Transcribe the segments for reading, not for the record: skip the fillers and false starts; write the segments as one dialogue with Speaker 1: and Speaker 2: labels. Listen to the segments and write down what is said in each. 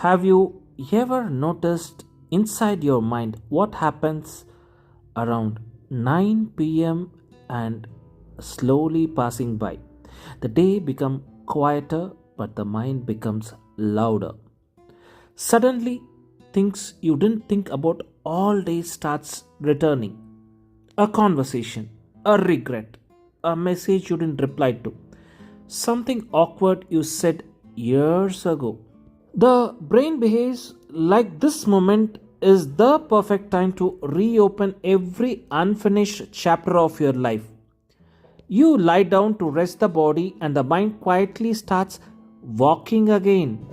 Speaker 1: Have you ever noticed inside your mind what happens around 9 p.m. and slowly passing by? The day becomes quieter, but the mind becomes louder. Suddenly, things you didn't think about all day starts returning. A conversation, a regret, a message you didn't reply to, something awkward you said years ago. The brain behaves like this moment is the perfect time to reopen every unfinished chapter of your life. You lie down to rest the body, and the mind quietly starts walking again.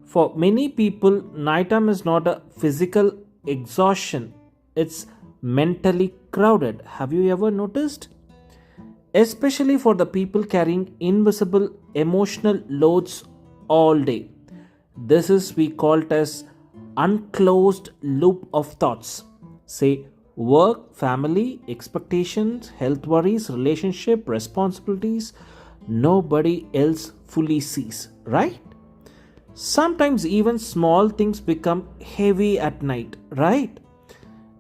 Speaker 1: For many people, nighttime is not a physical exhaustion, it's mentally crowded. Have you ever noticed? Especially for the people carrying invisible emotional loads all day. This is we call it as unclosed loop of thoughts. Say work, family, expectations, health worries, relationship, responsibilities. Nobody else fully sees, right? Sometimes even small things become heavy at night, right?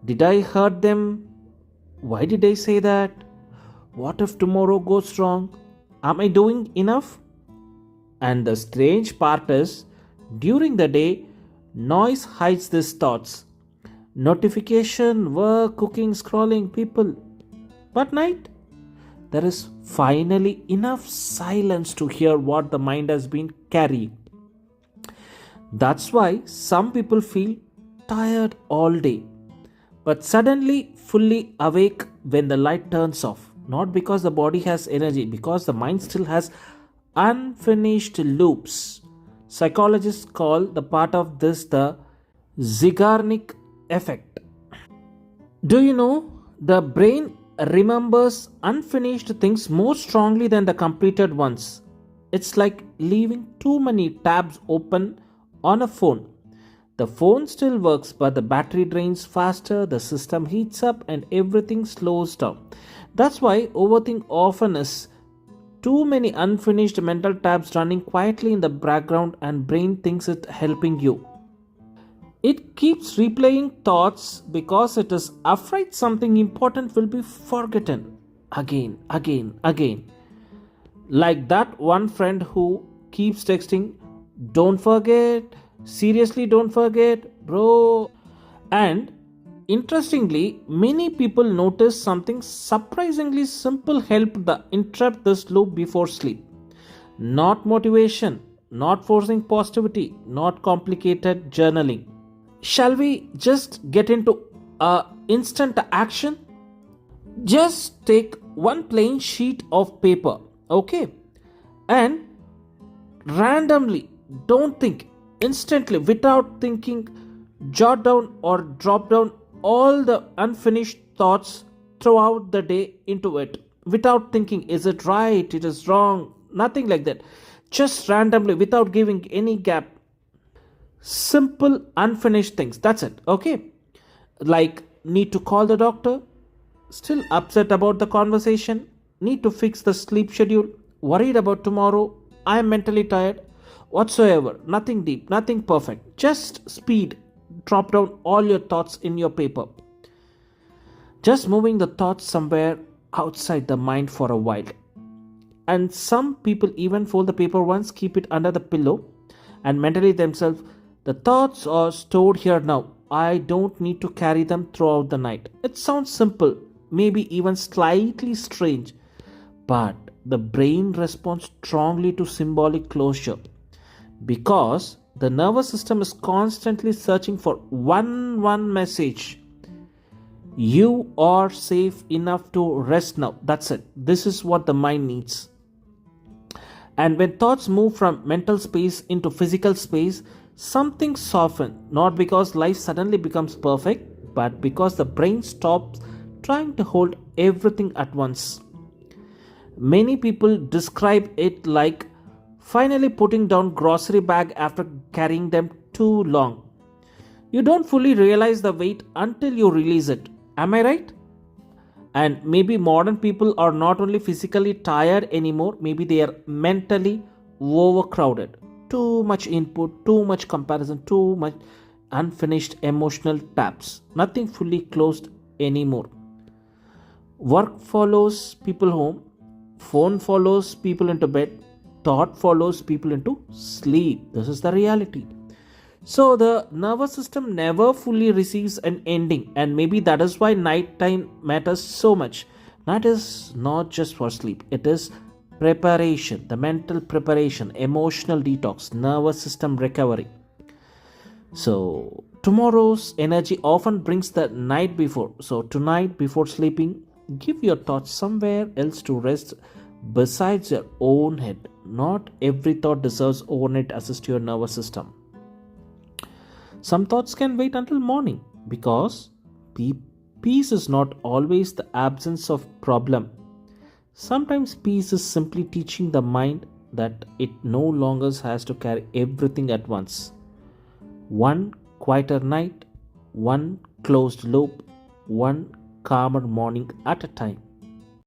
Speaker 1: Did I hurt them? Why did I say that? What if tomorrow goes wrong? Am I doing enough? And the strange part is, during the day, noise hides these thoughts. Notification, work, cooking, scrolling, people. But night, there is finally enough silence to hear what the mind has been carrying. That's why some people feel tired all day, but suddenly fully awake when the light turns off. Not because the body has energy, because the mind still has unfinished loops. Psychologists call the part of this the Zeigarnik effect. Do you know the brain remembers unfinished things more strongly than the completed ones? It's like leaving too many tabs open on a phone. The phone still works, but the battery drains faster, the system heats up, and everything slows down. That's why overthink often is too many unfinished mental tabs running quietly in the background, and brain thinks it helping you. It keeps replaying thoughts because it is afraid something important will be forgotten again, again, again. Like that one friend who keeps texting, don't forget, seriously, don't forget, bro. And interestingly, many people notice something surprisingly simple helped the interrupt this loop before sleep. Not motivation, not forcing positivity, not complicated journaling. Shall we just get into instant action? Just take one plain sheet of paper, okay? And randomly, don't think, instantly, without thinking, jot down or drop down all the unfinished thoughts throughout the day into it. Without thinking, is it right, it is wrong, nothing like that. Just randomly, without giving any gap. Simple, unfinished things. That's it, okay? Like, need to call the doctor, still upset about the conversation, need to fix the sleep schedule, worried about tomorrow, I am mentally tired, whatsoever. Nothing deep, nothing perfect. Just speed. Drop down all your thoughts in your paper. Just moving the thoughts somewhere outside the mind for a while. And some people even fold the paper once, keep it under the pillow, and mentally themselves, the thoughts are stored here now. I don't need to carry them throughout the night. It sounds simple, maybe even slightly strange, but the brain responds strongly to symbolic closure because the nervous system is constantly searching for one message. You are safe enough to rest now. That's it. This is what the mind needs. And when thoughts move from mental space into physical space, something softens, not because life suddenly becomes perfect, but because the brain stops trying to hold everything at once. Many people describe it like finally putting down grocery bag after carrying them too long. You don't fully realize the weight until you release it. Am I right? And maybe modern people are not only physically tired anymore, maybe they are mentally overcrowded. too much input, too much comparison, too much unfinished emotional taps. Nothing fully closed anymore. Work follows people home, phone follows people into bed, thought follows people into sleep. This is the reality. So the nervous system never fully receives an ending, and maybe that is why nighttime matters so much. Night is not just for sleep, it is preparation, the mental preparation, emotional detox, nervous system recovery. So tomorrow's energy often brings the night before. So tonight, before sleeping, give your thoughts somewhere else to rest besides your own head. Not every thought deserves overnight assist to your nervous system. Some thoughts can wait until morning because pe- peace is not always the absence of problem. Sometimes peace is simply teaching the mind that it no longer has to carry everything at once. One quieter night, one closed loop, one calmer morning at a time.